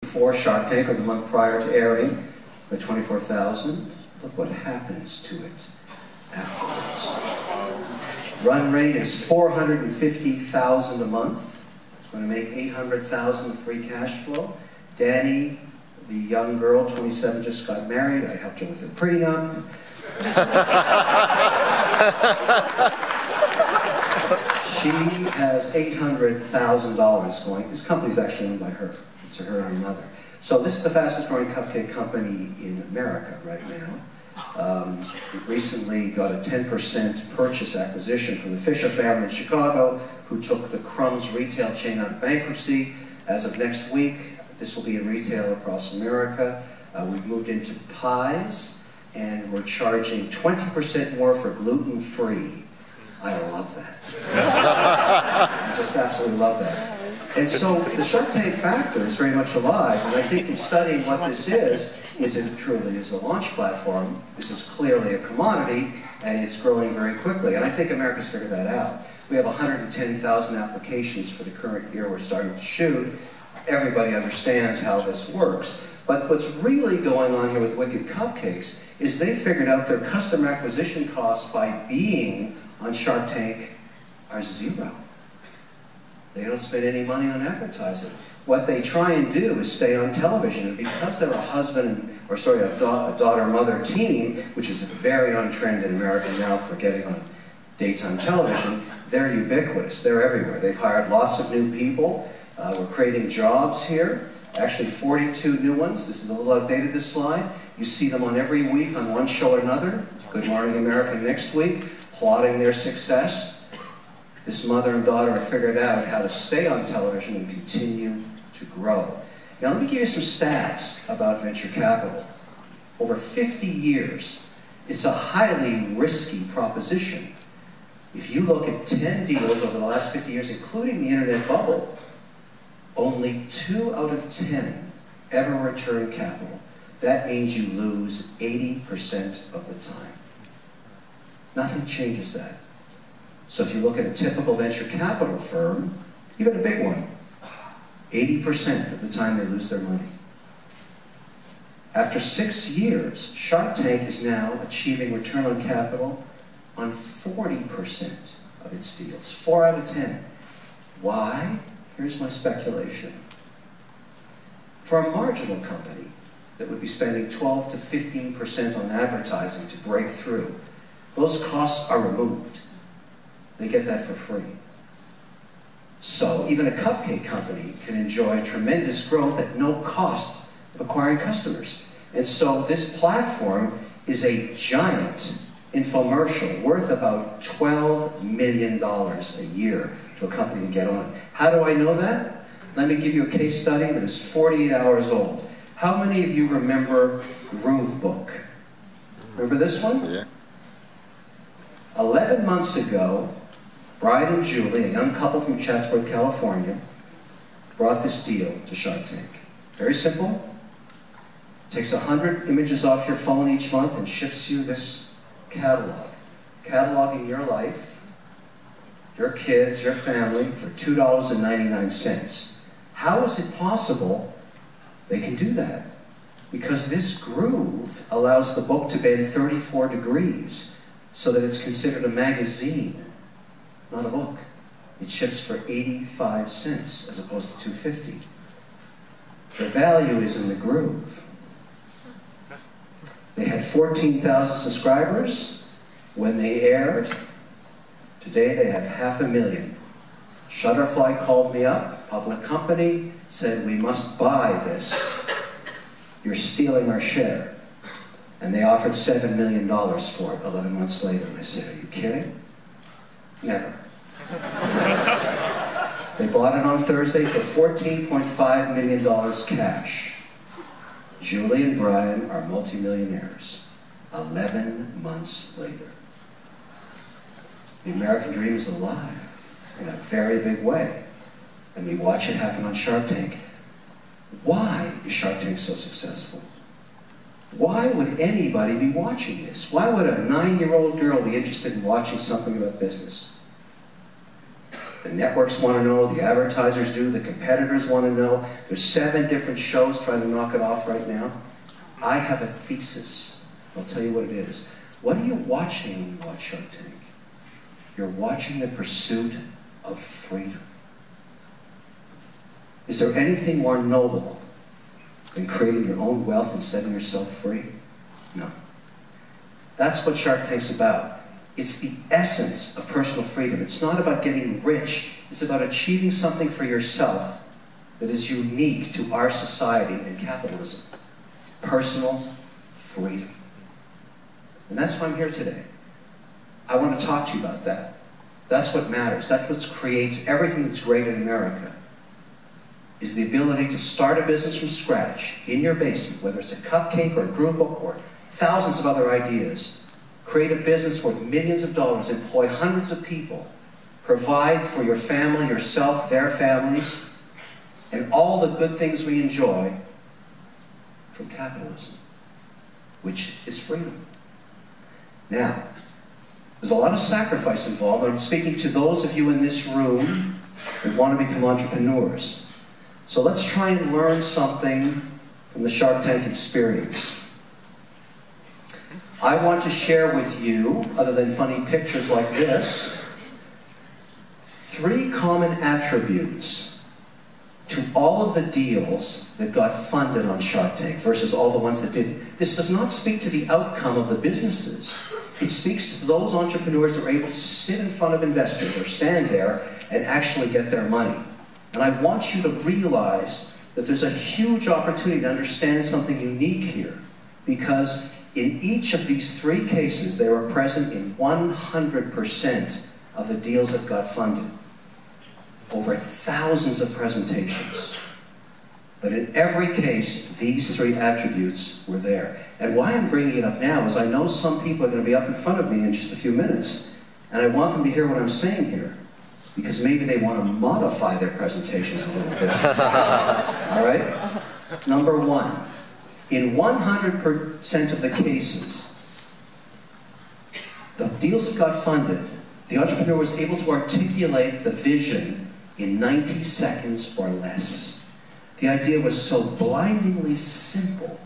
before Shark Tank, or the month prior to airing, at 24,000. Look what happens to it afterwards. Run rate is 450,000 a month. It's going to make 800,000 free cash flow. Danny, the young girl, 27, just got married. I helped her with her prenup. She has $800,000 going. This company's actually owned by her. It's her and her mother. So this is the fastest growing cupcake company in America right now. It recently got a 10% purchase acquisition from the Fisher family in Chicago, who took the Crumbs retail chain out of bankruptcy. As of next week, this will be in retail across America. We've moved into pies, and we're charging 20% more for gluten-free. I love that. I just absolutely love that. And so the Shark Tank factor is very much alive, and I think in studying what this is it truly is a launch platform. This is clearly a commodity, and it's growing very quickly, and I think America's figured that out. We have 110,000 applications for the current year we're starting to shoot. Everybody understands how this works, but what's really going on here with Wicked Cupcakes is they figured out their customer acquisition costs by being on Shark Tank are zero. They don't spend any money on advertising. What they try and do is stay on television, and because they're a daughter-mother team, which is very on trend in America now for getting on daytime television, they're ubiquitous. They're everywhere. They've hired lots of new people. We're creating jobs here. Actually, 42 new ones. This is a little outdated, this slide. You see them on every week on one show or another. Good Morning America next week, plotting their success. This mother and daughter have figured out how to stay on television and continue to grow. Now let me give you some stats about venture capital. Over 50 years, it's a highly risky proposition. If you look at 10 deals over the last 50 years, including the internet bubble, only 2 out of 10 ever return capital. That means you lose 80% of the time. Nothing changes that. So if you look at a typical venture capital firm, even a big one, 80% of the time they lose their money. After 6 years, Shark Tank is now achieving return on capital on 40% of its deals, 4 out of 10. Why? Here's my speculation. For a marginal company that would be spending 12 to 15% on advertising to break through, those costs are removed. They get that for free. So even a cupcake company can enjoy tremendous growth at no cost of acquiring customers. And so this platform is a giant infomercial worth about $12 million a year to a company to get on it. How do I know that? Let me give you a case study that is 48 hours old. How many of you remember Groovebook? Remember this one? Yeah. 11 months ago, Brian and Julie, a young couple from Chatsworth, California, brought this deal to Shark Tank. Very simple. Takes 100 images off your phone each month and ships you this catalog. Cataloging your life, your kids, your family, for $2.99. How is it possible they can do that? Because this groove allows the book to bend 34 degrees so that it's considered a magazine, not a book. It ships for 85 cents as opposed to $2.50. The value is in the groove. They had 14,000 subscribers when they aired. Today they have 500,000. Shutterfly called me up, public company, said, "We must buy this. You're stealing our share." And they offered $7 million for it 11 months later. And I said, "Are you kidding?" Never. They bought it on Thursday for $14.5 million cash. Julie and Brian are multimillionaires 11 months later. The American dream is alive in a very big way. And we watch it happen on Shark Tank. Why is Shark Tank so successful? Why would anybody be watching this? Why would a 9-year-old girl be interested in watching something about business? The networks want to know, the advertisers do, the competitors want to know. There's 7 different shows trying to knock it off right now. I have a thesis. I'll tell you what it is. What are you watching when you watch Shark Tank? You're watching the pursuit of freedom. Is there anything more noble than creating your own wealth and setting yourself free? No. That's what Shark Tank's about. It's the essence of personal freedom. It's not about getting rich. It's about achieving something for yourself that is unique to our society and capitalism. Personal freedom. And that's why I'm here today. I want to talk to you about that. That's what matters. That's what creates everything that's great in America, is the ability to start a business from scratch in your basement, whether it's a cupcake or a groove book or thousands of other ideas. Create a business worth millions of dollars, employ hundreds of people, provide for your family, yourself, their families, and all the good things we enjoy from capitalism, which is freedom. Now, there's a lot of sacrifice involved. I'm speaking to those of you in this room that want to become entrepreneurs. So let's try and learn something from the Shark Tank experience. I want to share with you, other than funny pictures like this, 3 common attributes to all of the deals that got funded on Shark Tank versus all the ones that didn't. This does not speak to the outcome of the businesses. It speaks to those entrepreneurs that are able to sit in front of investors or stand there and actually get their money. And I want you to realize that there's a huge opportunity to understand something unique here, because in each of these 3 cases, they were present in 100% of the deals that got funded. Over thousands of presentations. But in every case, these 3 attributes were there. And why I'm bringing it up now is I know some people are going to be up in front of me in just a few minutes, and I want them to hear what I'm saying here, because maybe they want to modify their presentations a little bit. All right? Number 1, in 100% of the cases, the deals that got funded, the entrepreneur was able to articulate the vision in 90 seconds or less. The idea was so blindingly simple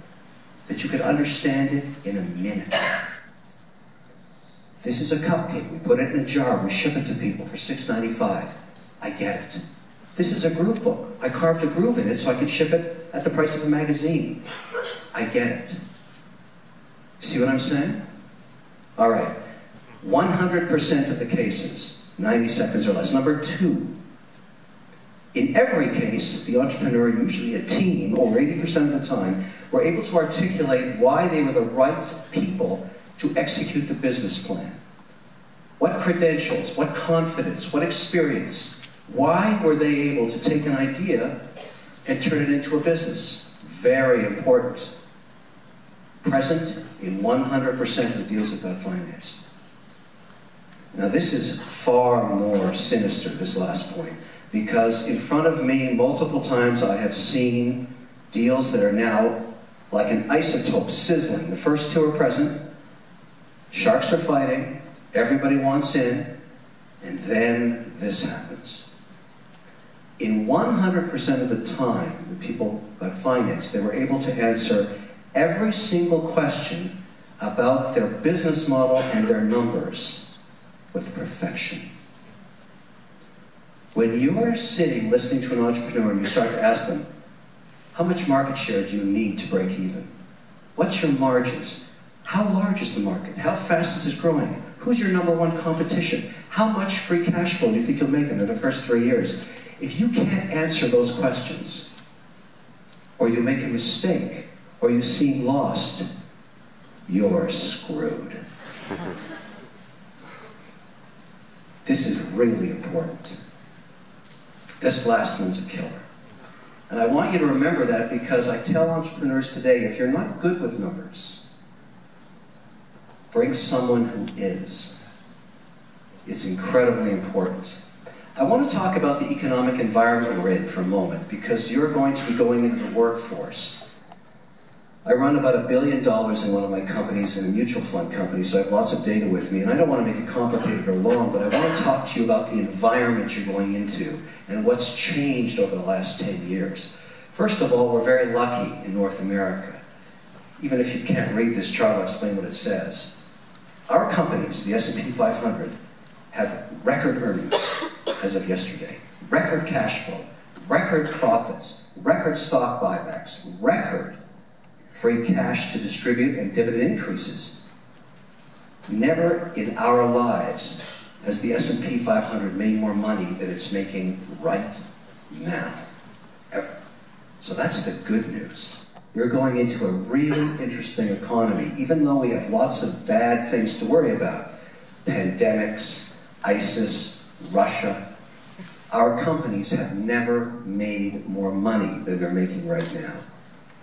that you could understand it in a minute. This is a cupcake. We put it in a jar. We ship it to people for $6.95. I get it. This is a groove book. I carved a groove in it so I could ship it at the price of a magazine. I get it. See what I'm saying? All right. 100% of the cases, 90 seconds or less. Number 2, in every case, the entrepreneur, usually a team, over 80% of the time, were able to articulate why they were the right people to execute the business plan. What credentials, what confidence, what experience, why were they able to take an idea and turn it into a business? Very important. Present in 100% of the deals that got financed. Now this is far more sinister, this last point, because in front of me, multiple times I have seen deals that are now like an isotope sizzling. The first 2 are present, sharks are fighting, everybody wants in, and then this happens. In 100% of the time that people got financed, they were able to answer every single question about their business model and their numbers with perfection. When you are sitting listening to an entrepreneur and you start to ask them, how much market share do you need to break even? What's your margins? How large is the market? How fast is it growing? Who's your number 1 competition? How much free cash flow do you think you'll make in the first 3 years? If you can't answer those questions, or you make a mistake, or you seem lost, you're screwed. This is really important. This last one's a killer. And I want you to remember that, because I tell entrepreneurs today, if you're not good with numbers, bring someone who is. It's incredibly important. I want to talk about the economic environment we're in for a moment, because you're going to be going into the workforce. I run about $1 billion in one of my companies, in a mutual fund company, so I have lots of data with me, and I don't want to make it complicated or long, but I want to talk to you about the environment you're going into and what's changed over the last 10 years. First of all, we're very lucky in North America. Even if you can't read this chart, I'll explain what it says. Our companies, the S&P 500, have record earnings as of yesterday, record cash flow, record profits, record stock buybacks, record free cash to distribute and dividend increases. Never in our lives has the S&P 500 made more money than it's making right now, ever. So that's the good news. We're going into a really interesting economy, even though we have lots of bad things to worry about. Pandemics, ISIS, Russia. Our companies have never made more money than they're making right now.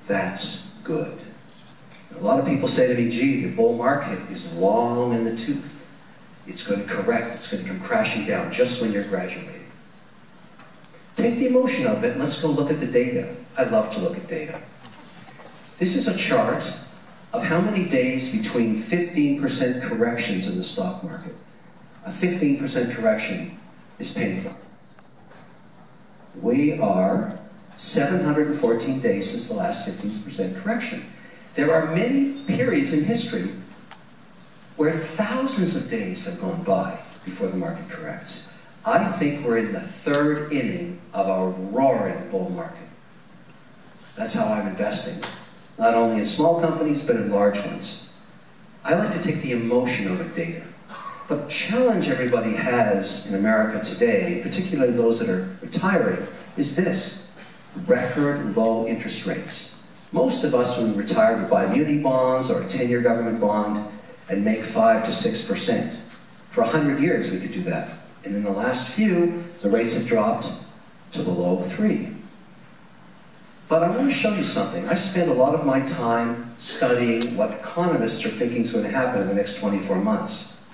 That's good. A lot of people say to me, gee, the bull market is long in the tooth. It's going to correct, it's going to come crashing down just when you're graduating. Take the emotion out of it and let's go look at the data. I love to look at data. This is a chart of how many days between 15% corrections in the stock market. A 15% correction is painful. We are 714 days since the last 15% correction. There are many periods in history where thousands of days have gone by before the market corrects. I think we're in the third inning of a roaring bull market. That's how I'm investing. Not only in small companies, but in large ones. I like to take the emotion out of data. The challenge everybody has in America today, particularly those that are retiring, is this: record low interest rates. Most of us, when we retire, we buy muni bonds or a 10-year government bond and make 5 to 6%. For 100 years, we could do that. And in the last few, the rates have dropped to below 3. But I want to show you something. I spend a lot of my time studying what economists are thinking is going to happen in the next 24 months.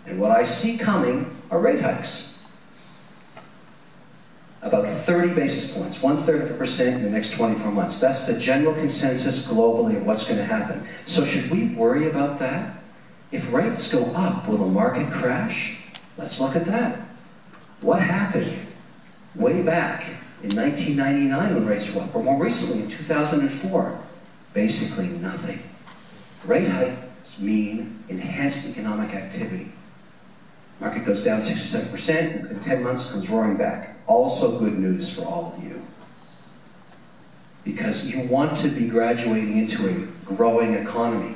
And what I see coming are rate hikes. About 30 basis points, 1/3% in the next 24 months. That's the general consensus globally of what's going to happen. So should we worry about that? If rates go up, will the market crash? Let's look at that. What happened way back in 1999 when rates were up, or more recently in 2004? Basically nothing. Rate hikes mean enhanced economic activity. Market goes down 6 or 7%, and within 10 months comes roaring back. Also good news for all of you. Because you want to be graduating into a growing economy.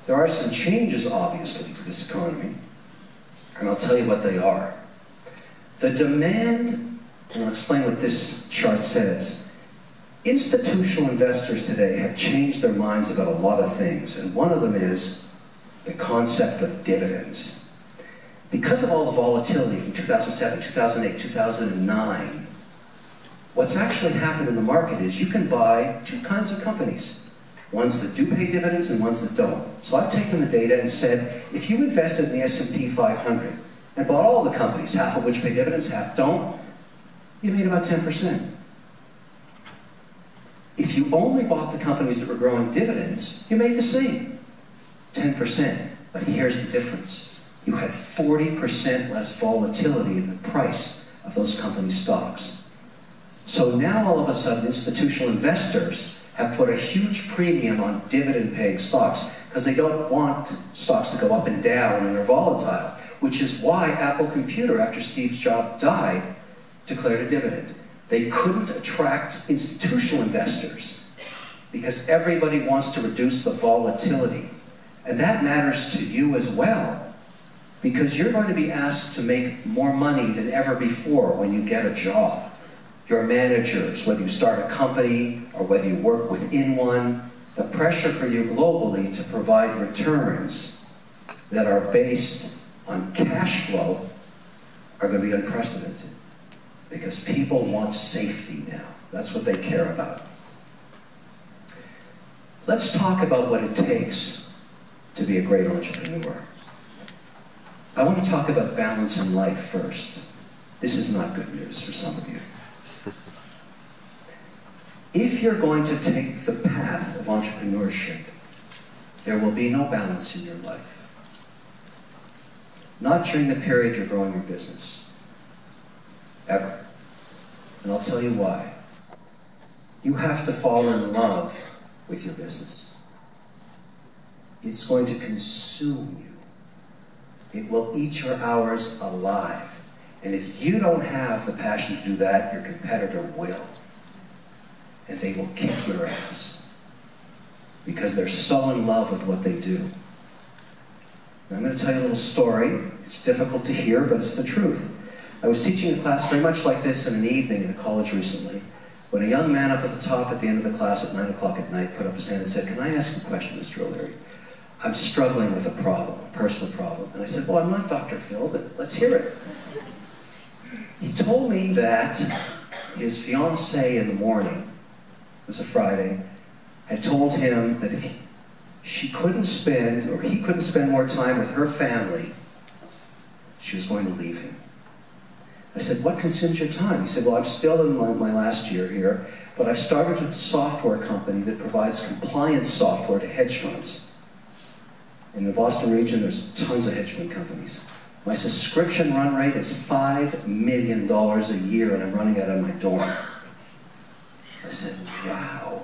There are some changes, obviously, to this economy, and I'll tell you what they are. The demand, and I'll explain what this chart says. Institutional investors today have changed their minds about a lot of things, and one of them is the concept of dividends. Because of all the volatility from 2007, 2008, 2009, what's actually happened in the market is you can buy two kinds of companies. Ones that do pay dividends and ones that don't. So I've taken the data and said, if you invested in the S&P 500 and bought all the companies, half of which pay dividends, half don't, you made about 10%. If you only bought the companies that were growing dividends, you made the same, 10%. But here's the difference. You had 40% less volatility in the price of those companies' stocks. So now all of a sudden institutional investors have put a huge premium on dividend-paying stocks because they don't want stocks to go up and down and are volatile, which is why Apple Computer, after Steve Jobs died, declared a dividend. They couldn't attract institutional investors because everybody wants to reduce the volatility. And that matters to you as well, because you're going to be asked to make more money than ever before when you get a job. Your managers, whether you start a company or whether you work within one, the pressure for you globally to provide returns that are based on cash flow are going to be unprecedented, because people want safety now. That's what they care about. Let's talk about what it takes to be a great entrepreneur. I want to talk about balance in life first. This is not good news for some of you. If you're going to take the path of entrepreneurship, there will be no balance in your life. Not during the period you're growing your business. Ever. And I'll tell you why. You have to fall in love with your business. It's going to consume you. It will eat your hours alive. And if you don't have the passion to do that, your competitor will. And they will kick your ass. Because they're so in love with what they do. Now, I'm going to tell you a little story. It's difficult to hear, but it's the truth. I was teaching a class very much like this in an evening in a college recently, when a young man up at the top at the end of the class at 9 o'clock at night put up his hand and said, "Can I ask you a question, Mr. O'Leary? I'm struggling with a problem, a personal problem." And I said, "Well, I'm not Dr. Phil, but let's hear it." He told me that his fiancée in the morning, it was a Friday, had told him that if she couldn't spend, or he couldn't spend more time with her family, she was going to leave him. I said, "What consumes your time?" He said, "Well, I'm still in my last year here, but I've started a software company that provides compliance software to hedge funds. In the Boston region, there's tons of hedge fund companies. My subscription run rate is $5 million a year, and I'm running out of my dorm." I said, "Wow,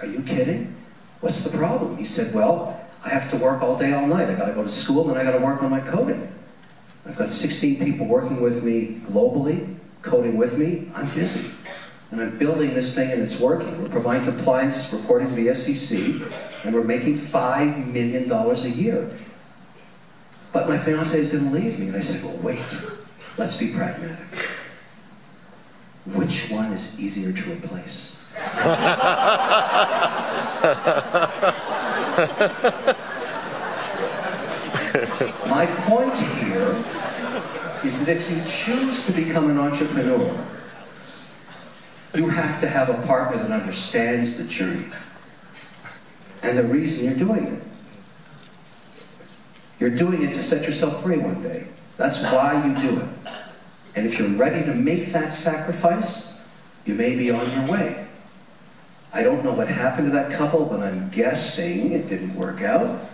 are you kidding? What's the problem?" He said, "Well, I have to work all day, all night. I got to go to school, and then I got to work on my coding. I've got 16 people working with me globally, coding with me. I'm busy. And I'm building this thing, and it's working. We're providing compliance reporting to the SEC, and we're making $5 million a year. But my fiancée is going to leave me." And I said, "Well, wait. Let's be pragmatic. Which one is easier to replace?" My point here is that if you choose to become an entrepreneur, you have to have a partner that understands the journey and the reason you're doing it. You're doing it to set yourself free one day. That's why you do it. And if you're ready to make that sacrifice, you may be on your way. I don't know what happened to that couple, but I'm guessing it didn't work out.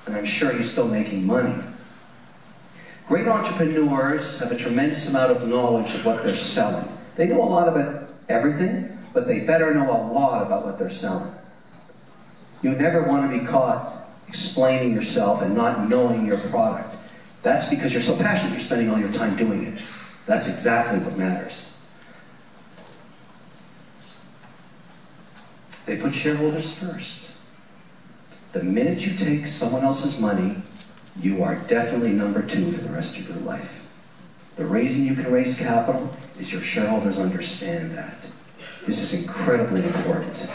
And I'm sure he's still making money. Great entrepreneurs have a tremendous amount of knowledge of what they're selling. They know a lot about everything, but they better know a lot about what they're selling. You never want to be caught explaining yourself and not knowing your product. That's because you're so passionate, you're spending all your time doing it. That's exactly what matters. They put shareholders first. The minute you take someone else's money, you are definitely number 2 for the rest of your life. The reason you can raise capital is your shareholders understand that. This is incredibly important.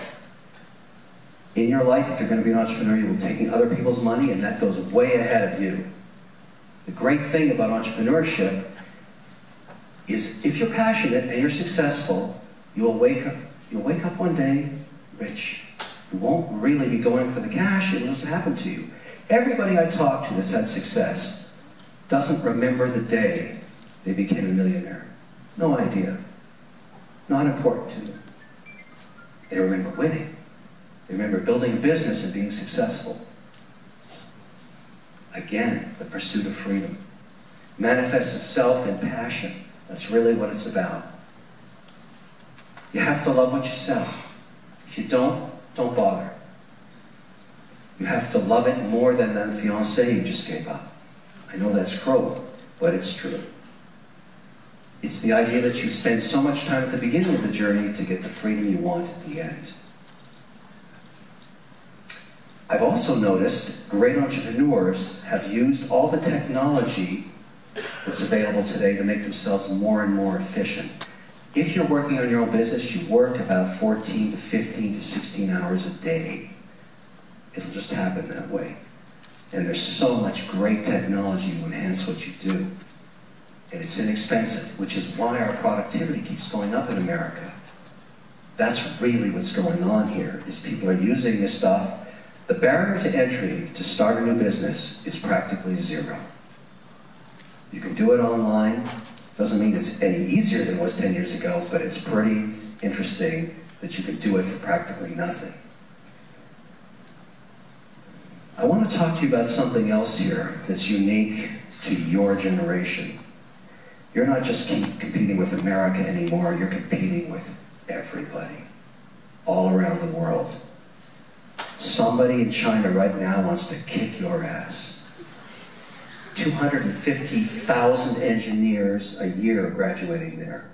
In your life, if you're going to be an entrepreneur, you will be taking other people's money, and that goes way ahead of you. The great thing about entrepreneurship is if you're passionate and you're successful, you'll wake up one day rich. You won't really be going for the cash, it'll just happen to you. Everybody I talk to that's had success doesn't remember the day they became a millionaire. No idea. Not important to them. They remember winning. They remember building a business and being successful. Again, the pursuit of freedom manifests itself in passion. That's really what it's about. You have to love what you sell. If you don't bother. You have to love it more than that fiancé you just gave up. I know that's cruel, but it's true. It's the idea that you spend so much time at the beginning of the journey to get the freedom you want at the end. I've also noticed great entrepreneurs have used all the technology that's available today to make themselves more and more efficient. If you're working on your own business, you work about 14 to 15 to 16 hours a day. It'll just happen that way. And there's so much great technology to enhance what you do. And it's inexpensive, which is why our productivity keeps going up in America. That's really what's going on here, is people are using this stuff. The barrier to entry to start a new business is practically zero. You can do it online. Doesn't mean it's any easier than it was 10 years ago, but it's pretty interesting that you can do it for practically nothing. I want to talk to you about something else here that's unique to your generation. You're not just competing with America anymore, you're competing with everybody, all around the world. Somebody in China right now wants to kick your ass. 250,000 engineers a year graduating there.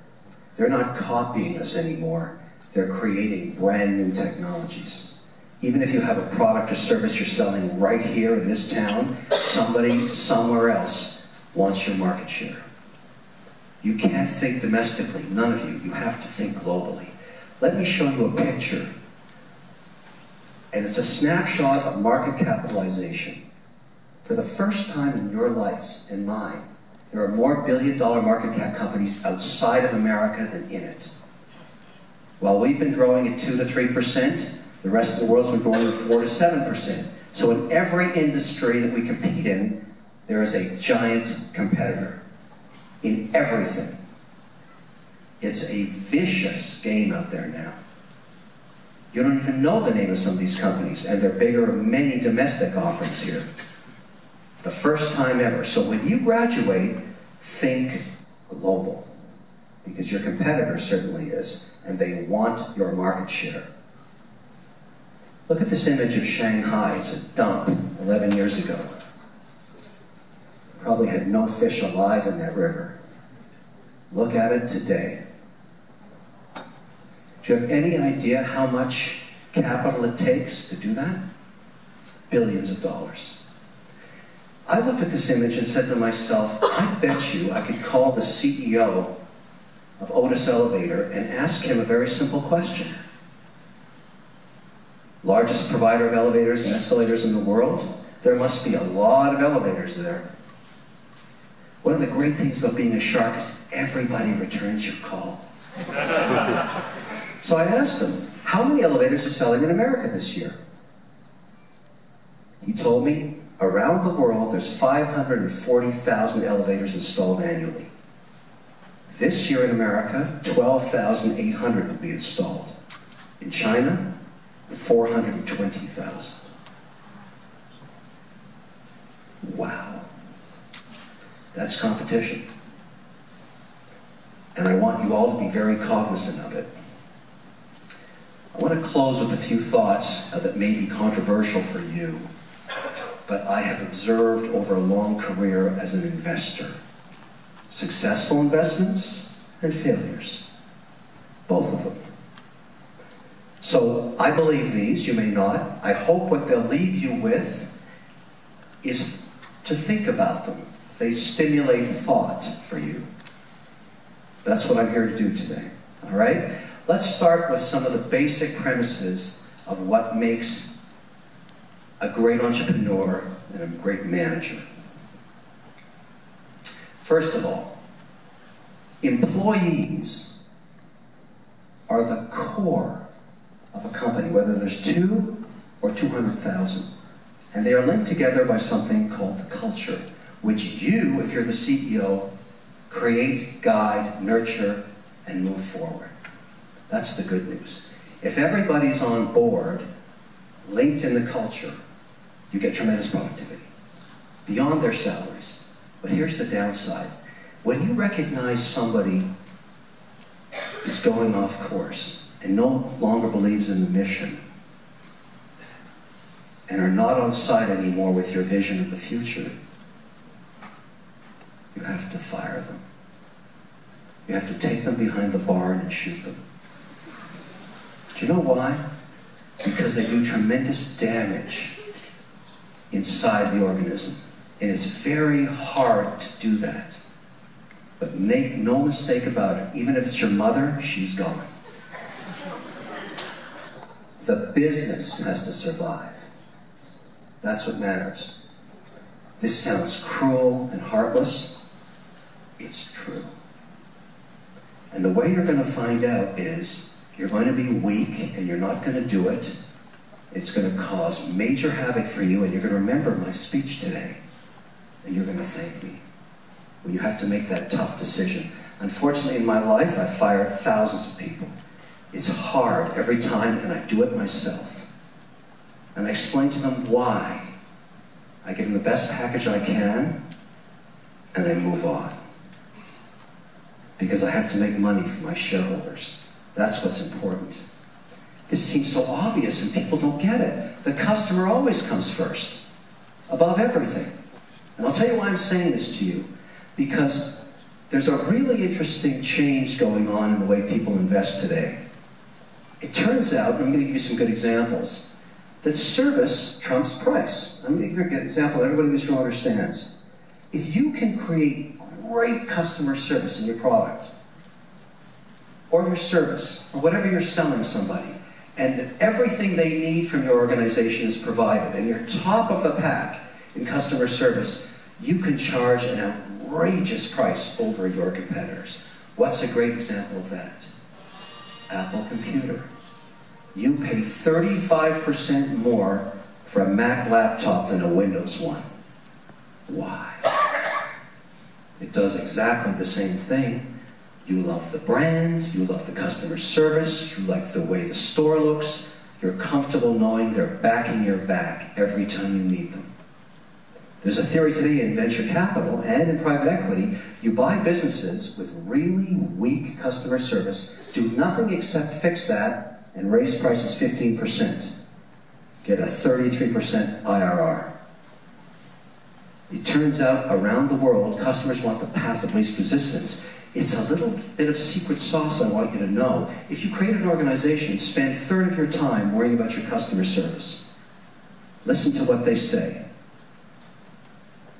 They're not copying us anymore, they're creating brand new technologies. Even if you have a product or service you're selling right here in this town, somebody somewhere else wants your market share. You can't think domestically, none of you. You have to think globally. Let me show you a picture. And it's a snapshot of market capitalization. For the first time in your lives and mine, there are more billion-dollar market cap companies outside of America than in it. While we've been growing at 2 to 3%, the rest of the world's been growing at 4 to 7%. So in every industry that we compete in, there is a giant competitor. In everything. It's a vicious game out there now. You don't even know the name of some of these companies, and they're bigger than many domestic offerings here. The first time ever. So when you graduate, think global. Because your competitor certainly is, and they want your market share. Look at this image of Shanghai. It's a dump 11 years ago. Probably had no fish alive in that river. Look at it today. Do you have any idea how much capital it takes to do that? Billions of dollars. I looked at this image and said to myself, I bet you I could call the CEO of Otis Elevator and ask him a very simple question. Largest provider of elevators and escalators in the world? There must be a lot of elevators there. One of the great things about being a shark is everybody returns your call. So I asked him, how many elevators are selling in America this year? He told me, around the world, there's 540,000 elevators installed annually. This year in America, 12,800 will be installed. In China, 420,000. Wow. That's competition. And I want you all to be very cognizant of it. I want to close with a few thoughts that may be controversial for you, but I have observed over a long career as an investor. Successful investments and failures. Both of them. So I believe these, you may not. I hope what they'll leave you with is to think about them. They stimulate thought for you. That's what I'm here to do today. All right? Let's start with some of the basic premises of what makes a great entrepreneur and a great manager. First of all, employees are the core of a company, whether there's 2 or 200,000. And they are linked together by something called culture, which you, if you're the CEO, create, guide, nurture, and move forward. That's the good news. If everybody's on board, linked in the culture, you get tremendous productivity, beyond their salaries. But here's the downside. When you recognize somebody is going off course and no longer believes in the mission, and are not on side anymore with your vision of the future, you have to fire them. You have to take them behind the barn and shoot them. Do you know why? Because they do tremendous damage inside the organism. And it's very hard to do that. But make no mistake about it, even if it's your mother, she's gone. The business has to survive. That's what matters. This sounds cruel and heartless. It's true. And the way you're going to find out is you're going to be weak and you're not going to do it. It's going to cause major havoc for you, and you're going to remember my speech today. And you're going to thank me when you have to make that tough decision. Unfortunately, in my life, I've fired thousands of people. It's hard every time, and I do it myself. And I explain to them why. I give them the best package I can, and I move on. Because I have to make money for my shareholders. That's what's important. This seems so obvious, and people don't get it. The customer always comes first, above everything. And I'll tell you why I'm saying this to you. Because there's a really interesting change going on in the way people invest today. It turns out, and I'm going to give you some good examples, that service trumps price. I'm going to give you an example that everybody in this room understands. If you can create great customer service in your product, or your service, or whatever you're selling somebody, and that everything they need from your organization is provided, and you're top of the pack in customer service, you can charge an outrageous price over your competitors. What's a great example of that? Apple Computer. You pay 35% more for a Mac laptop than a Windows one. Why? It does exactly the same thing. You love the brand, you love the customer service, you like the way the store looks, you're comfortable knowing they're backing your back every time you need them. There's a theory today in venture capital and in private equity, you buy businesses with really weak customer service, do nothing except fix that, and raise prices 15%. Get a 33% IRR. It turns out around the world, customers want the path of least resistance. It's a little bit of secret sauce I want you to know. If you create an organization, spend a third of your time worrying about your customer service. Listen to what they say.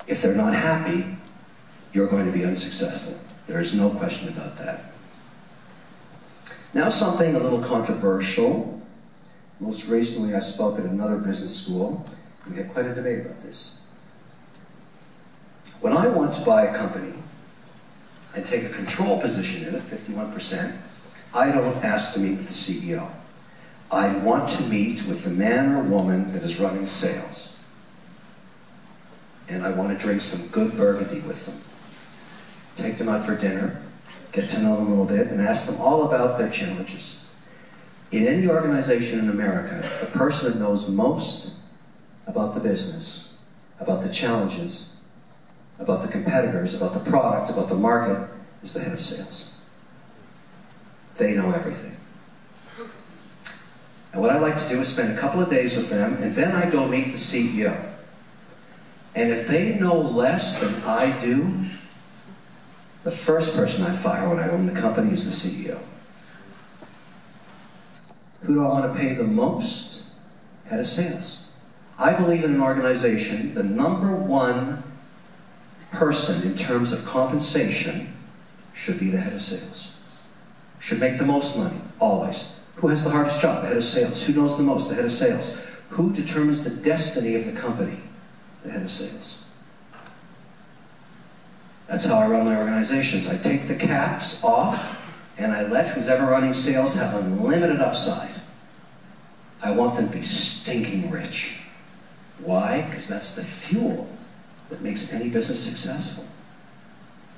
If they're not happy, you're going to be unsuccessful. There is no question about that. Now something a little controversial. Most recently I spoke at another business school. We had quite a debate about this. When I want to buy a company and take a control position in it, 51%, I don't ask to meet with the CEO. I want to meet with the man or woman that is running sales. And I want to drink some good burgundy with them. Take them out for dinner, get to know them a little bit, and ask them all about their challenges. In any organization in America, the person that knows most about the business, about the challenges, about the competitors, about the product, about the market, is the head of sales. They know everything. And what I like to do is spend a couple of days with them, and then I go meet the CEO. And if they know less than I do, the first person I fire when I own the company is the CEO. Who do I want to pay the most? Head of sales. I believe in an organization, the #1 person in terms of compensation should be the head of sales. Should make the most money, always. Who has the hardest job? The head of sales. Who knows the most? The head of sales. Who determines the destiny of the company? The head of sales. That's how I run my organizations. I take the caps off and I let who's ever running sales have unlimited upside. I want them to be stinking rich. Why? Because that's the fuel that makes any business successful.